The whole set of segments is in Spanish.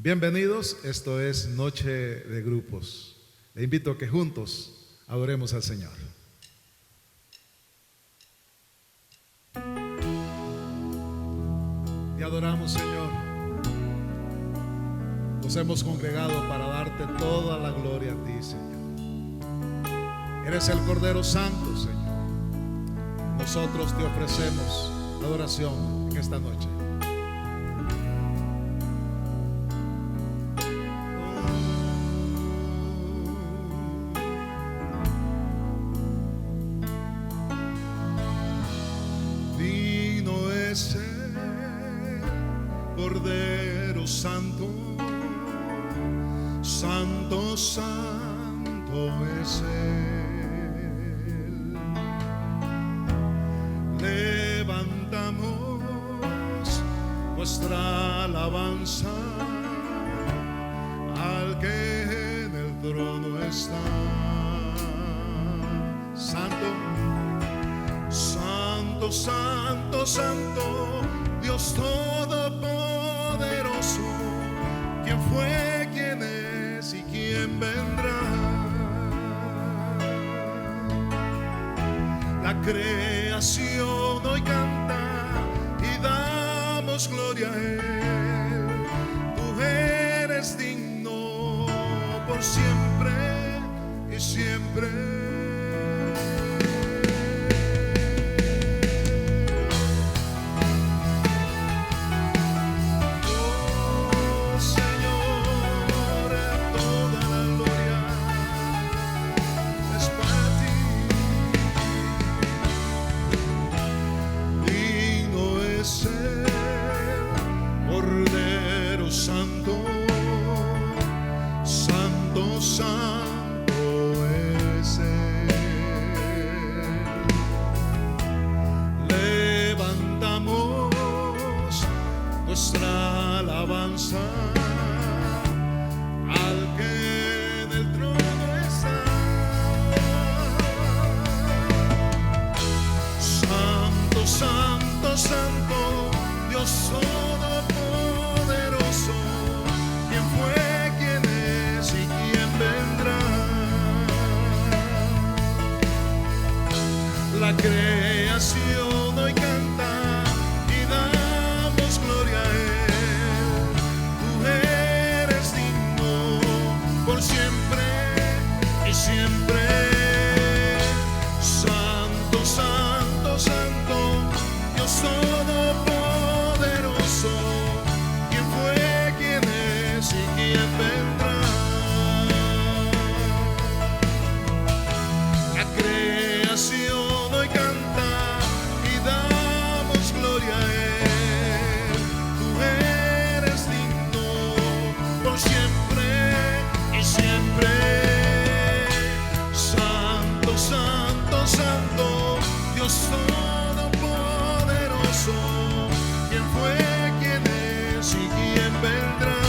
Bienvenidos, esto es Noche de Grupos. Le invito a que juntos adoremos al Señor. Te adoramos, Señor. Nos hemos congregado para darte toda la gloria a ti, Señor. Eres el Cordero Santo, Señor. Nosotros te ofrecemos adoración en esta noche. Digno es el Cordero Santo, Santo, Santo es Él. Levantamos nuestra alabanza al que en el trono está. Santo, Santo, Santo, Santo, Dios Todopoderoso, ¿quién fue, quién es y quién vendrá? La creación hoy canta y damos gloria a Él. Tú eres digno por siempre y siempre. Nuestra alabanza al que en el trono está. Santo, Santo, Santo, Dios Todopoderoso, ¿quién fue, quién es y quién vendrá? La creación hoy canta y damos gloria a Él. Tú eres digno por siempre y siempre. Santo, Santo, Santo, Dios Todopoderoso, ¿quién fue, quién es y quién vendrá? La creación hoy canta y damos gloria a Él. Tú eres digno por siempre y siempre. Santo, Santo, Santo, Dios Todopoderoso, ¿quién fue, quién es y quién vendrá?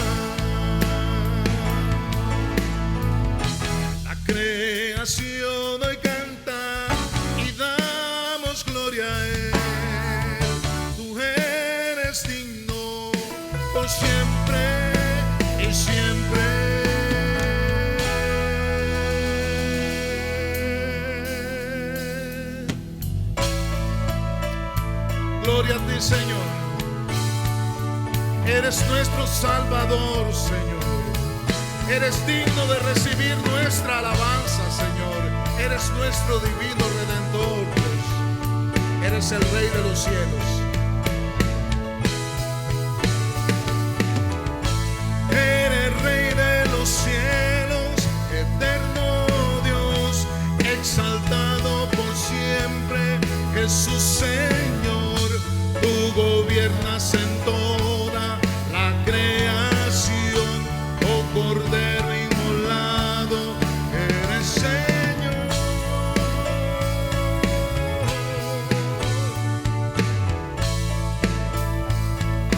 La creación hoy canta y damos gloria a Él. Tú eres digno por siempre y siempre. Gloria a ti, Señor. Eres nuestro Salvador, Señor. Eres digno de recibir nuestra alabanza, Señor. Eres nuestro divino Redentor, Dios. Eres el Rey de los cielos. Eres Rey de los cielos, eterno Dios, exaltado por siempre, Jesús Señor. Tú gobiernas en toda la creación, oh Cordero inmolado, eres Señor.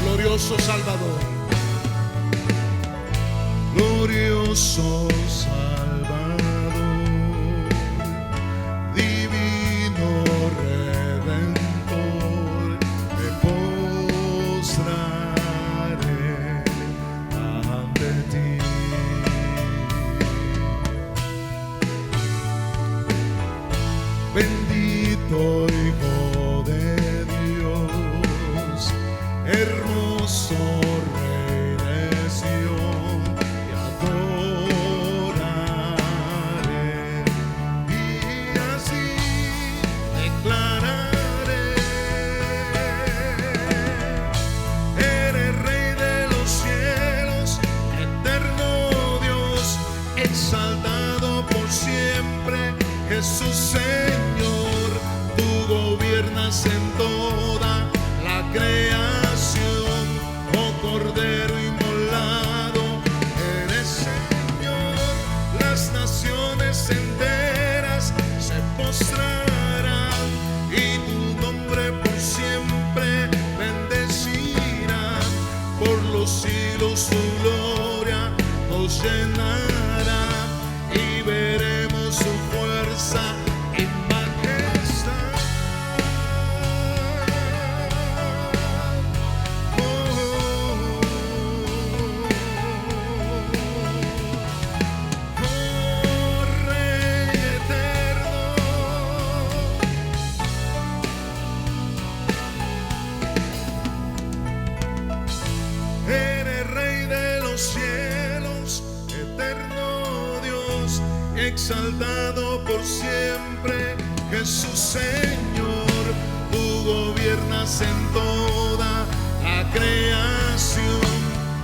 Glorioso Salvador, glorioso Salvador, divino Redentor, me postraré ante exaltado por siempre, Jesús Señor. Tú gobiernas en toda la creación,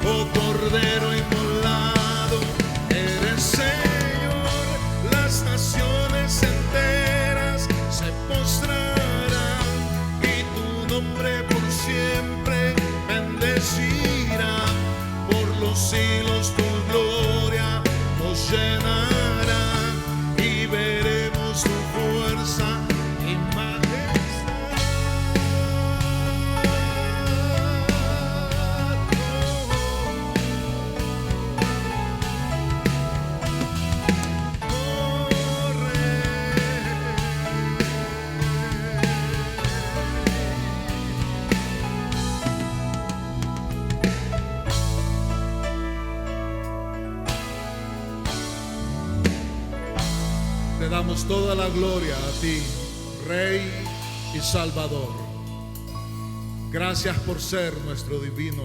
oh Cordero inmolado, eres Señor. Las naciones enteras se postrarán y tu nombre por siempre bendecirá. Por los siglos tu gloria nos llenará y veremos tu fuerza y majestad. Oh, Te damos toda la gloria a ti, Rey y Salvador. Gracias por ser nuestro divino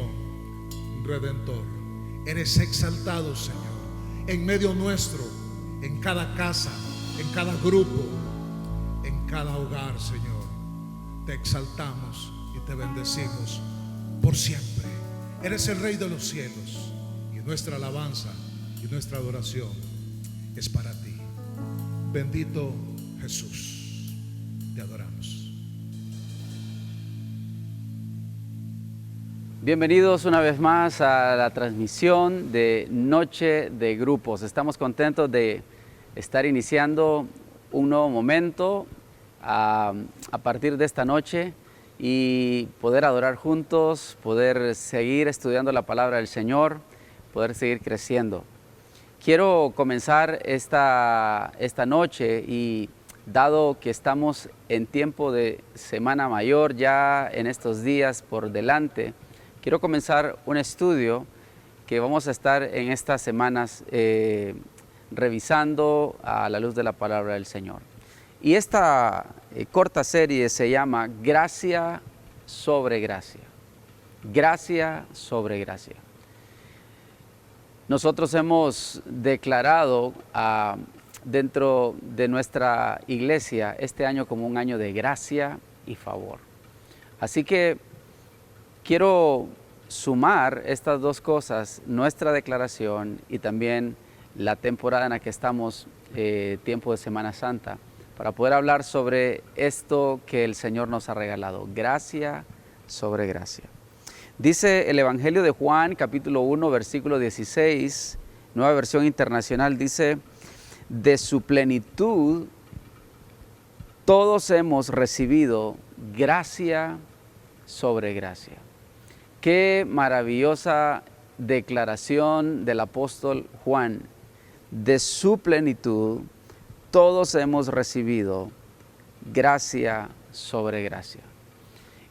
Redentor. Eres exaltado, Señor, en medio nuestro, en cada casa, en cada grupo, en cada hogar, Señor. Te exaltamos y te bendecimos por siempre. Eres el Rey de los cielos y nuestra alabanza y nuestra adoración es para ti. Bendito Jesús, te adoramos. Bienvenidos una vez más a la transmisión de Noche de Grupos. Estamos contentos de estar iniciando un nuevo momento a partir de esta noche y poder adorar juntos, poder seguir estudiando la palabra del Señor, poder seguir creciendo. Quiero comenzar esta noche y dado que estamos en tiempo de Semana Mayor ya en estos días por delante, quiero comenzar un estudio que vamos a estar en estas semanas revisando a la luz de la palabra del Señor. Y esta corta serie se llama Gracia sobre Gracia. Gracia sobre Gracia. Nosotros hemos declarado dentro de nuestra iglesia este año como un año de gracia y favor. Así que quiero sumar estas dos cosas, nuestra declaración y también la temporada en la que estamos, tiempo de Semana Santa, para poder hablar sobre esto que el Señor nos ha regalado, gracia sobre gracia. Dice el Evangelio de Juan, capítulo 1, versículo 16, Nueva Versión Internacional, dice: de su plenitud todos hemos recibido gracia sobre gracia. Qué maravillosa declaración del apóstol Juan. De su plenitud todos hemos recibido gracia sobre gracia.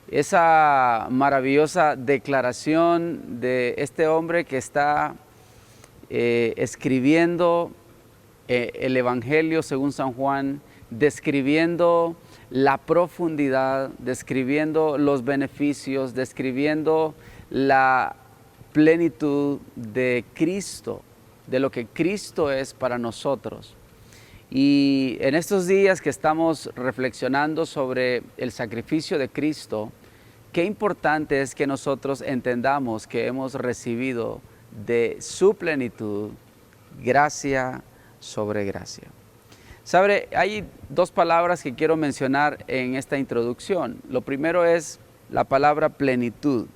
Esa maravillosa declaración de este hombre que está escribiendo el Evangelio según San Juan, describiendo la profundidad, describiendo los beneficios, describiendo la plenitud de Cristo, de lo que Cristo es para nosotros. Y en estos días que estamos reflexionando sobre el sacrificio de Cristo, qué importante es que nosotros entendamos que hemos recibido de su plenitud gracia sobre gracia. ¿Sabe? Hay dos palabras que quiero mencionar en esta introducción. Lo primero es la palabra plenitud.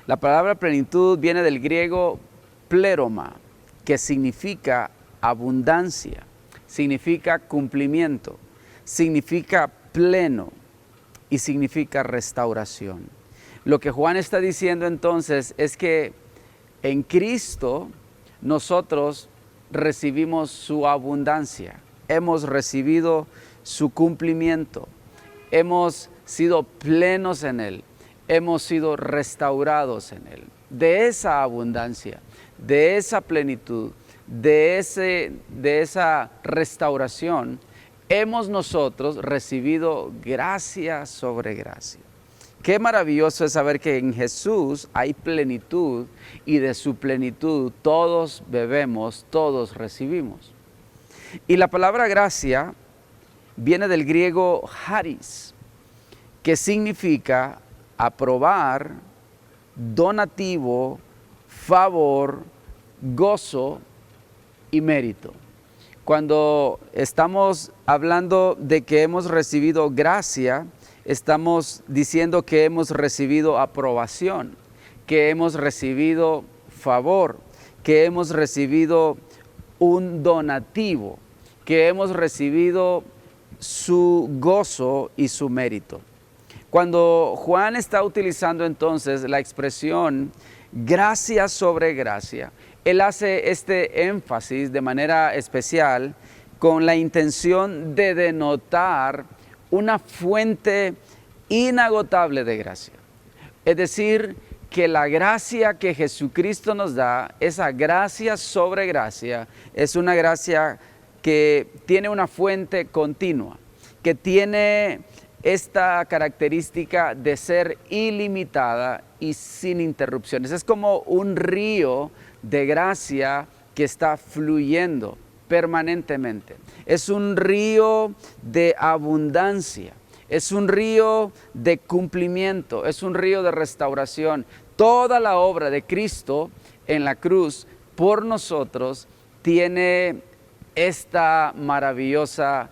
La palabra plenitud viene del griego pleroma, que significa abundancia, significa cumplimiento, significa pleno y significa restauración. Lo que Juan está diciendo entonces es que en Cristo nosotros recibimos su abundancia, hemos recibido su cumplimiento, hemos sido plenos en Él, hemos sido restaurados en Él. De esa abundancia, de esa plenitud, de esa restauración, hemos nosotros recibido gracia sobre gracia. Qué maravilloso es saber que en Jesús hay plenitud y de su plenitud todos bebemos, todos recibimos. Y la palabra gracia viene del griego charis, que significa aprobar, donativo, favor, gozo y mérito. Cuando estamos hablando de que hemos recibido gracia, estamos diciendo que hemos recibido aprobación, que hemos recibido favor, que hemos recibido un donativo, que hemos recibido su gozo y su mérito. Cuando Juan está utilizando entonces la expresión gracia sobre gracia, él hace este énfasis de manera especial con la intención de denotar una fuente inagotable de gracia. Es decir, que la gracia que Jesucristo nos da, esa gracia sobre gracia, es una gracia que tiene una fuente continua, que tiene esta característica de ser ilimitada y sin interrupciones. Es como un río de gracia que está fluyendo permanentemente. Es un río de abundancia, es un río de cumplimiento, es un río de restauración. Toda la obra de Cristo en la cruz por nosotros tiene esta maravillosa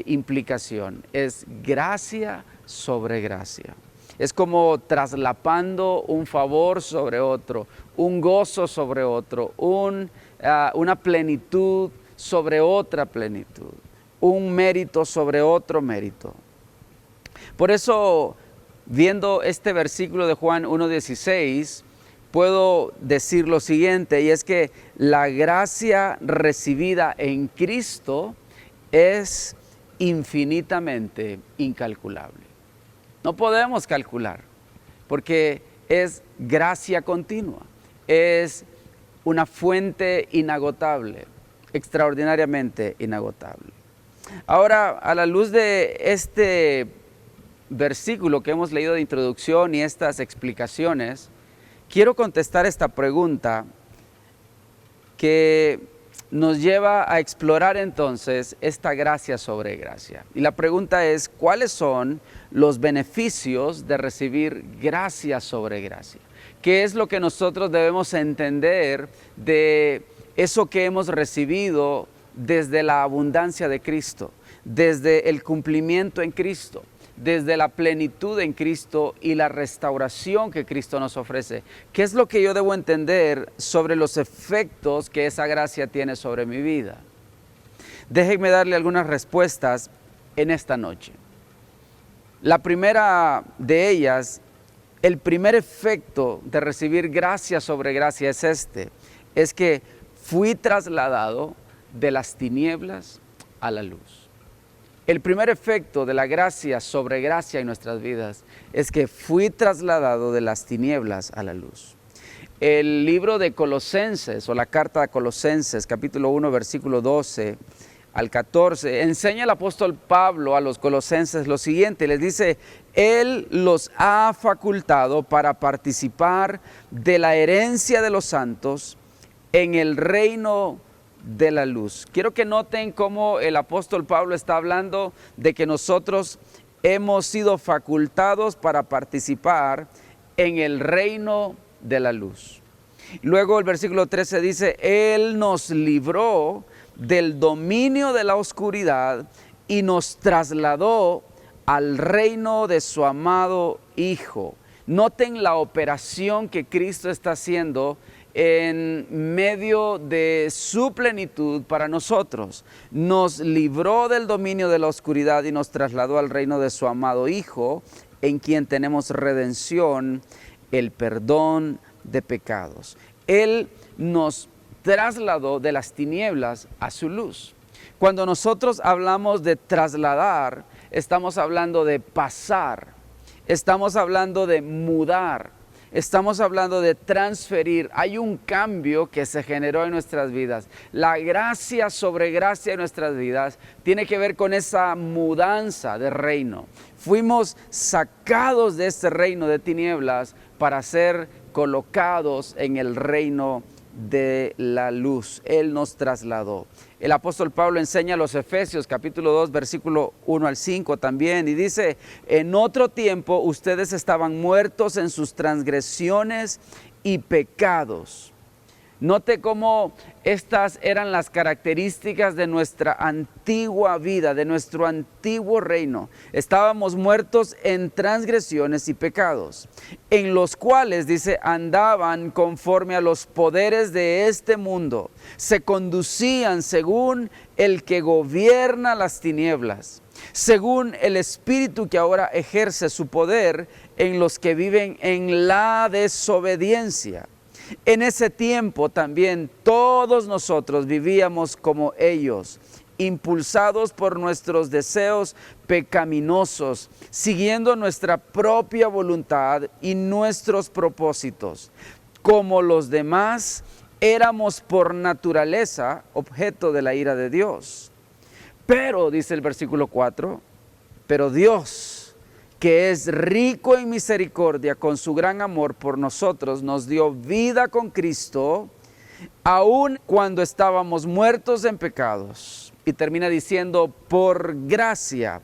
implicación. Es gracia sobre gracia. Es como traslapando un favor sobre otro, un gozo sobre otro, una plenitud sobre otra plenitud, un mérito sobre otro mérito. Por eso, viendo este versículo de Juan 1:16, puedo decir lo siguiente, y es que la gracia recibida en Cristo es infinitamente incalculable. No podemos calcular, porque es gracia continua, es una fuente inagotable, extraordinariamente inagotable. Ahora, a la luz de este versículo que hemos leído de introducción y estas explicaciones, quiero contestar esta pregunta que nos lleva a explorar entonces esta gracia sobre gracia. Y la pregunta es, ¿cuáles son los beneficios de recibir gracia sobre gracia? ¿Qué es lo que nosotros debemos entender de eso que hemos recibido desde la abundancia de Cristo, desde el cumplimiento en Cristo, desde la plenitud en Cristo y la restauración que Cristo nos ofrece? ¿Qué es lo que yo debo entender sobre los efectos que esa gracia tiene sobre mi vida? Déjenme darle algunas respuestas en esta noche. La primera de ellas, el primer efecto de recibir gracia sobre gracia es que fui trasladado de las tinieblas a la luz. El primer efecto de la gracia sobre gracia en nuestras vidas es que fui trasladado de las tinieblas a la luz. El libro de Colosenses, o la carta de Colosenses, capítulo 1, versículo 12 al 14, enseña el apóstol Pablo a los colosenses lo siguiente, les dice: Él los ha facultado para participar de la herencia de los santos en el reino de la luz. Quiero que noten cómo el apóstol Pablo está hablando de que nosotros hemos sido facultados para participar en el reino de la luz. Luego el versículo 13 dice: Él nos libró del dominio de la oscuridad y nos trasladó al reino de su amado Hijo. Noten la operación que Cristo está haciendo en medio de su plenitud para nosotros. Nos libró del dominio de la oscuridad y nos trasladó al reino de su amado Hijo, en quien tenemos redención, el perdón de pecados. Él nos trasladó de las tinieblas a su luz. Cuando nosotros hablamos de trasladar, estamos hablando de pasar, estamos hablando de mudar, estamos hablando de transferir. Hay un cambio que se generó en nuestras vidas. La gracia sobre gracia en nuestras vidas tiene que ver con esa mudanza de reino. Fuimos sacados de este reino de tinieblas para ser colocados en el reino de la luz. Él nos trasladó. el apóstol Pablo enseña a los Efesios, capítulo 2, versículo 1 al 5 también, y dice: en otro tiempo ustedes estaban muertos en sus transgresiones y pecados. Note cómo estas eran las características de nuestra antigua vida, de nuestro antiguo reino. Estábamos muertos en transgresiones y pecados, en los cuales, dice, andaban conforme a los poderes de este mundo. Se conducían según el que gobierna las tinieblas, según el espíritu que ahora ejerce su poder en los que viven en la desobediencia. En ese tiempo también todos nosotros vivíamos como ellos, impulsados por nuestros deseos pecaminosos, siguiendo nuestra propia voluntad y nuestros propósitos. Como los demás, éramos por naturaleza objeto de la ira de Dios. Pero, dice el versículo 4, pero Dios, que es rico en misericordia, con su gran amor por nosotros, nos dio vida con Cristo, aun cuando estábamos muertos en pecados. Y termina diciendo: por gracia,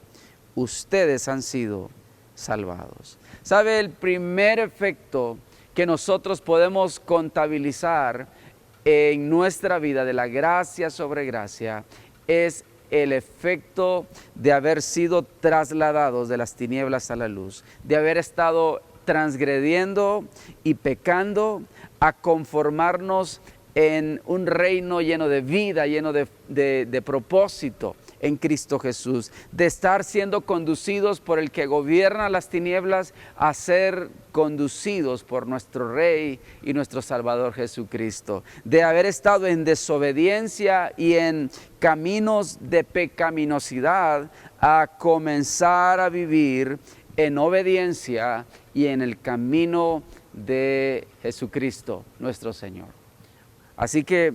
ustedes han sido salvados. ¿Sabe? El primer efecto que nosotros podemos contabilizar en nuestra vida de la gracia sobre gracia es el efecto de haber sido trasladados de las tinieblas a la luz, de haber estado transgrediendo y pecando a conformarnos en un reino lleno de vida, lleno de propósito en Cristo Jesús, de estar siendo conducidos por el que gobierna las tinieblas a ser conducidos por nuestro Rey y nuestro Salvador Jesucristo, de haber estado en desobediencia y en caminos de pecaminosidad a comenzar a vivir en obediencia y en el camino de Jesucristo, nuestro Señor. Así que,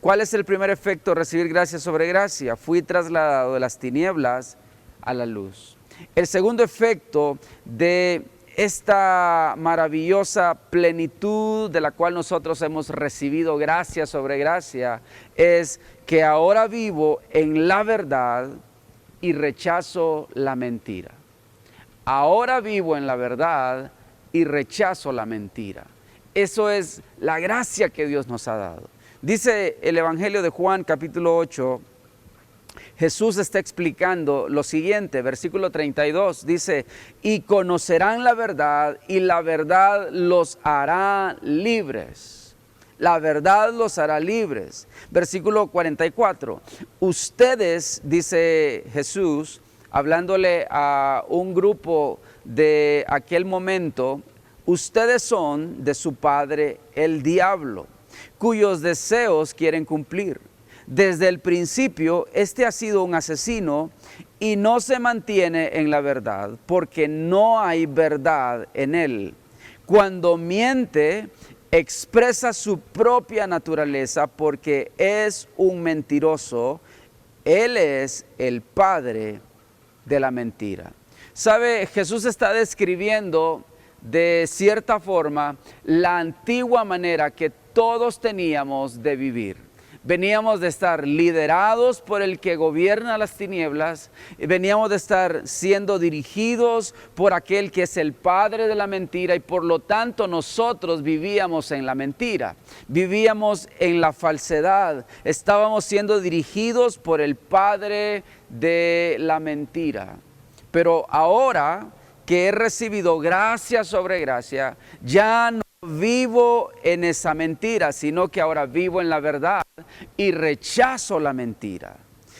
¿cuál es el primer efecto de recibir gracia sobre gracia? Fui trasladado de las tinieblas a la luz. El segundo efecto de esta maravillosa plenitud de la cual nosotros hemos recibido gracia sobre gracia es que ahora vivo en la verdad y rechazo la mentira. Ahora vivo en la verdad y rechazo la mentira. Eso es la gracia que Dios nos ha dado. Dice el Evangelio de Juan, capítulo 8, Jesús está explicando lo siguiente, versículo 32, dice: y conocerán la verdad, y la verdad los hará libres. La verdad los hará libres. Versículo 44, ustedes, dice Jesús, hablándole a un grupo de aquel momento, ustedes son de su padre el diablo, cuyos deseos quieren cumplir. Desde el principio, este ha sido un asesino y no se mantiene en la verdad, porque no hay verdad en él. Cuando miente, expresa su propia naturaleza, porque es un mentiroso. Él es el padre de la mentira. ¿Sabe? Jesús está describiendo de cierta forma la antigua manera que todos teníamos de vivir. Veníamos de estar liderados por el que gobierna las tinieblas, veníamos de estar siendo dirigidos por aquel que es el padre de la mentira, y por lo tanto nosotros vivíamos en la mentira, vivíamos en la falsedad, estábamos siendo dirigidos por el padre de la mentira. Pero ahora que he recibido gracia sobre gracia, ya no vivo en esa mentira, sino que ahora vivo en la verdad y rechazo la mentira.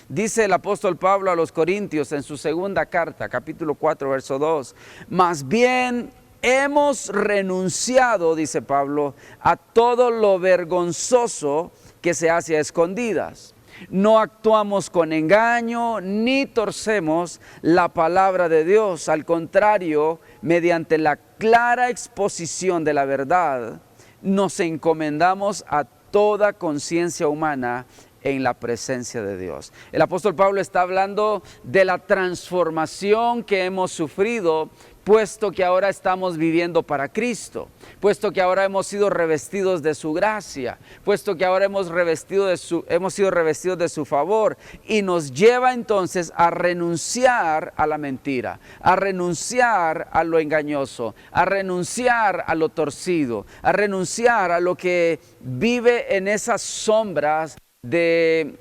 Dice el apóstol Pablo a los Corintios en su segunda carta, capítulo 4, verso 2, más bien hemos renunciado, dice Pablo, a todo lo vergonzoso que se hace a escondidas. No actuamos con engaño ni torcemos la palabra de Dios. Al contrario, mediante la clara exposición de la verdad, nos encomendamos a toda conciencia humana en la presencia de Dios. El apóstol Pablo está hablando de la transformación que hemos sufrido, puesto que ahora estamos viviendo para Cristo, puesto que ahora hemos sido revestidos de su gracia, puesto que ahora hemos sido revestidos de su favor, y nos lleva entonces a renunciar a la mentira, a renunciar a lo engañoso, a renunciar a lo torcido, a renunciar a lo que vive en esas sombras de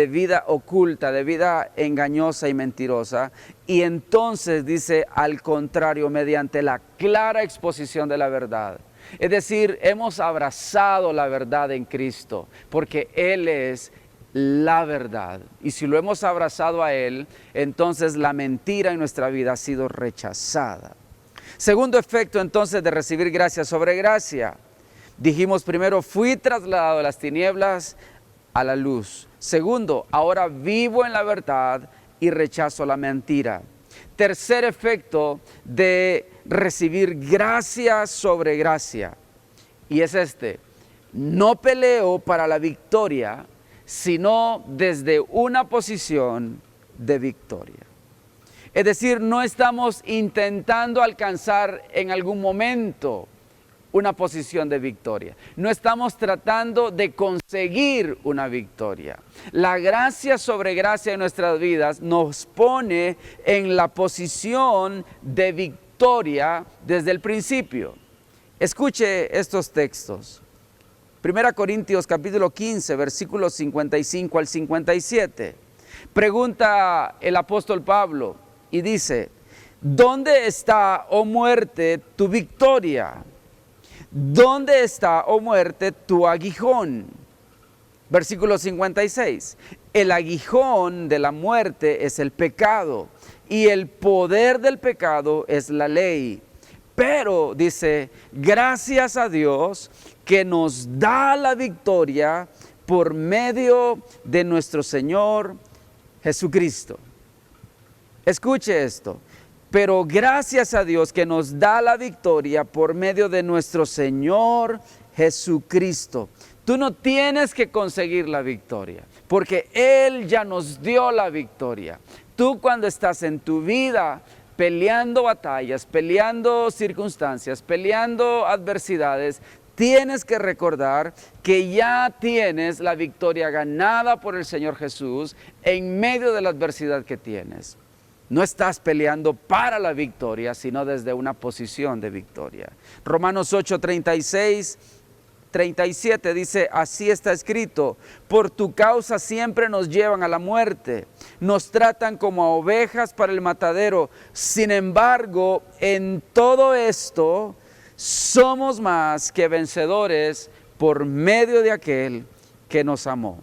vida oculta, de vida engañosa y mentirosa. Y entonces dice, al contrario, mediante la clara exposición de la verdad. Es decir, hemos abrazado la verdad en Cristo, porque Él es la verdad. Y si lo hemos abrazado a Él, entonces la mentira en nuestra vida ha sido rechazada. Segundo efecto entonces de recibir gracia sobre gracia. Dijimos primero, fui trasladado de las tinieblas a la luz. Segundo, ahora vivo en la verdad y rechazo la mentira. Tercer efecto de recibir gracia sobre gracia, y es este: no peleo para la victoria, sino desde una posición de victoria. Es decir, no estamos intentando alcanzar en algún momento una posición de victoria. No estamos tratando de conseguir una victoria. La gracia sobre gracia en nuestras vidas nos pone en la posición de victoria desde el principio. Escuche estos textos. 1 Corintios capítulo 15, versículos 55 al 57. Pregunta el apóstol Pablo y dice: ¿dónde está, oh muerte, tu victoria? ¿Dónde está, oh muerte, tu aguijón? Versículo 56. El aguijón de la muerte es el pecado, y el poder del pecado es la ley. Pero, dice, gracias a Dios que nos da la victoria por medio de nuestro Señor Jesucristo. Escuche esto. Pero gracias a Dios que nos da la victoria por medio de nuestro Señor Jesucristo. Tú no tienes que conseguir la victoria, porque Él ya nos dio la victoria. Tú, cuando estás en tu vida peleando batallas, peleando circunstancias, peleando adversidades, tienes que recordar que ya tienes la victoria ganada por el Señor Jesús en medio de la adversidad que tienes. No estás peleando para la victoria, sino desde una posición de victoria. Romanos 8, 36, 37 dice: así está escrito, por tu causa siempre nos llevan a la muerte, nos tratan como a ovejas para el matadero. Sin embargo, en todo esto somos más que vencedores por medio de aquel que nos amó.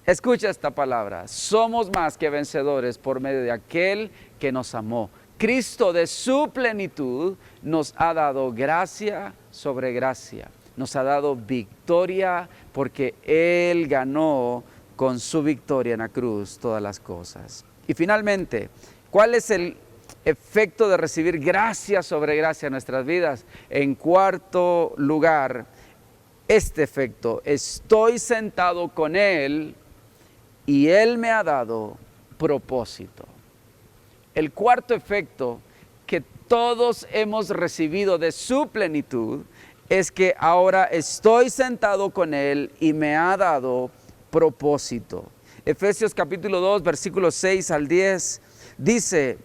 Escucha esta palabra: somos más que vencedores por medio de aquel que nos amó. Cristo, de su plenitud, nos ha dado gracia sobre gracia. Nos ha dado victoria porque Él ganó con su victoria en la cruz todas las cosas. Y finalmente, ¿cuál es el efecto de recibir gracia sobre gracia en nuestras vidas? En cuarto lugar, este efecto: estoy sentado con Él y Él me ha dado propósito. El cuarto efecto que todos hemos recibido de su plenitud es que ahora estoy sentado con Él y me ha dado propósito. Efesios capítulo 2, versículos 6 al 10 dice: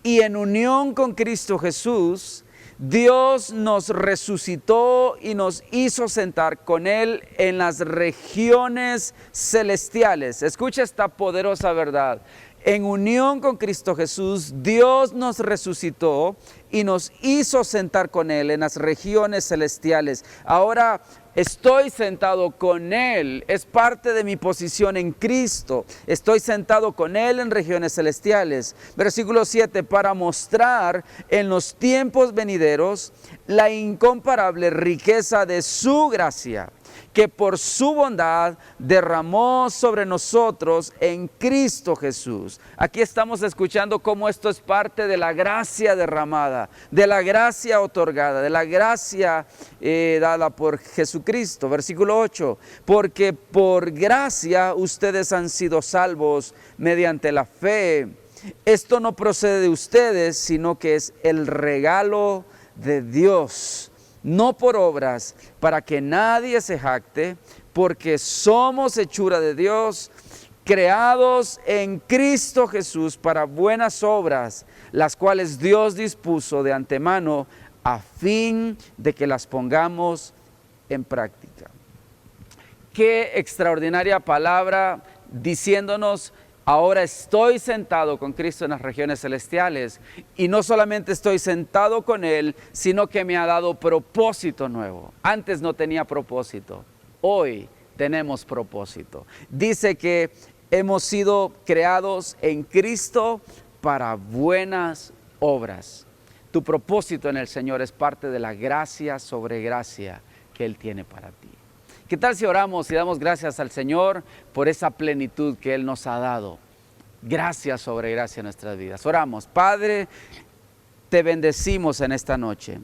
y en unión con Cristo Jesús, Dios nos resucitó y nos hizo sentar con Él en las regiones celestiales. Escucha esta poderosa verdad. En unión con Cristo Jesús, Dios nos resucitó y nos hizo sentar con Él en las regiones celestiales. Ahora estoy sentado con Él, es parte de mi posición en Cristo. Estoy sentado con Él en regiones celestiales. Versículo 7, para mostrar en los tiempos venideros la incomparable riqueza de su gracia, que por su bondad derramó sobre nosotros en Cristo Jesús. Aquí estamos escuchando cómo esto es parte de la gracia derramada, de la gracia otorgada, de la gracia dada por Jesucristo. Versículo 8, porque por gracia ustedes han sido salvos mediante la fe. Esto no procede de ustedes, sino que es el regalo de Dios, no por obras, para que nadie se jacte, porque somos hechura de Dios, creados en Cristo Jesús para buenas obras, las cuales Dios dispuso de antemano a fin de que las pongamos en práctica. Qué extraordinaria palabra diciéndonos: ahora estoy sentado con Cristo en las regiones celestiales, y no solamente estoy sentado con Él, sino que me ha dado propósito nuevo. Antes no tenía propósito, hoy tenemos propósito. Dice que hemos sido creados en Cristo para buenas obras. Tu propósito en el Señor es parte de la gracia sobre gracia que Él tiene para ti. ¿Qué tal si oramos y damos gracias al Señor por esa plenitud que Él nos ha dado? Gracia sobre gracia en nuestras vidas. Oramos. Padre, te bendecimos en esta noche.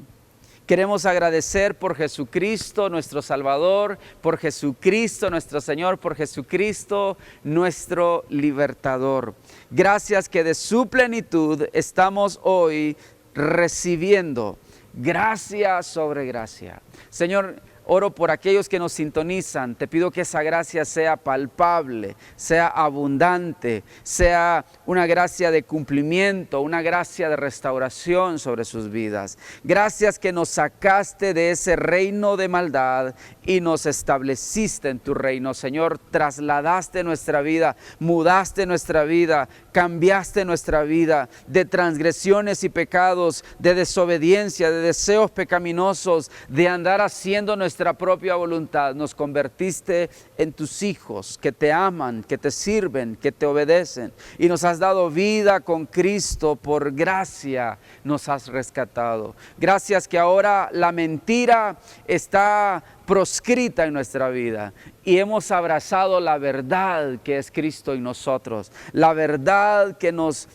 Queremos agradecer por Jesucristo, nuestro Salvador, por Jesucristo, nuestro Señor, por Jesucristo, nuestro libertador. Gracias que de su plenitud estamos hoy recibiendo gracia sobre gracia. Señor, oro por aquellos que nos sintonizan. Te pido que esa gracia sea palpable, sea abundante, sea una gracia de cumplimiento, una gracia de restauración sobre sus vidas. Gracias que nos sacaste de ese reino de maldad y nos estableciste en tu reino. Señor, trasladaste nuestra vida, mudaste nuestra vida, cambiaste nuestra vida de transgresiones y pecados, de desobediencia, de deseos pecaminosos, de andar haciendo nuestra propia voluntad. Nos convertiste en tus hijos que te aman, que te sirven, que te obedecen, y nos has dado vida con Cristo. Por gracia nos has rescatado. Gracias que ahora la mentira está proscrita en nuestra vida y hemos abrazado la verdad que es Cristo en nosotros, la verdad que nos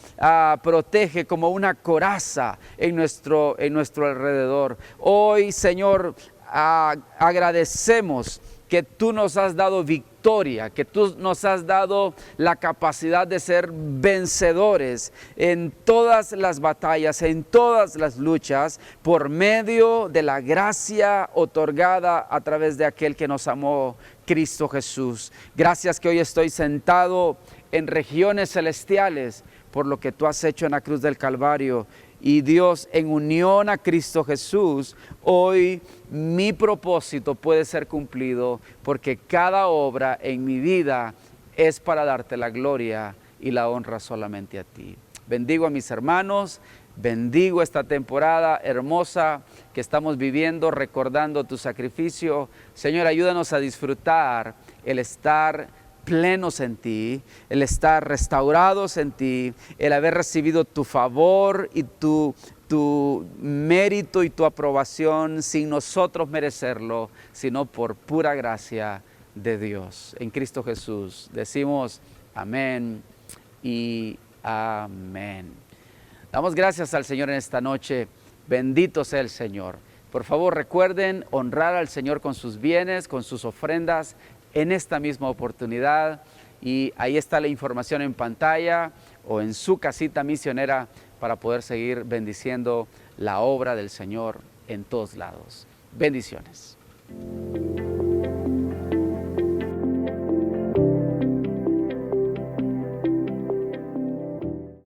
protege como una coraza en nuestro alrededor. Hoy, Señor, agradecemos que tú nos has dado victoria, que tú nos has dado la capacidad de ser vencedores en todas las batallas, en todas las luchas, por medio de la gracia otorgada a través de aquel que nos amó, Cristo Jesús. Gracias que hoy estoy sentado en regiones celestiales por lo que tú has hecho en la cruz del Calvario. Y Dios, en unión a Cristo Jesús, hoy mi propósito puede ser cumplido, porque cada obra en mi vida es para darte la gloria y la honra solamente a ti. Bendigo a mis hermanos, bendigo esta temporada hermosa que estamos viviendo, recordando tu sacrificio. Señor, ayúdanos a disfrutar el estar plenos en ti, el estar restaurados en ti, el haber recibido tu favor y tu mérito y tu aprobación sin nosotros merecerlo, sino por pura gracia de Dios. En Cristo Jesús decimos amén y amén. Damos gracias al Señor en esta noche. Bendito sea el Señor. Por favor, recuerden honrar al Señor con sus bienes, con sus ofrendas, en esta misma oportunidad, y ahí está la información en pantalla o en su casita misionera para poder seguir bendiciendo la obra del Señor en todos lados. Bendiciones.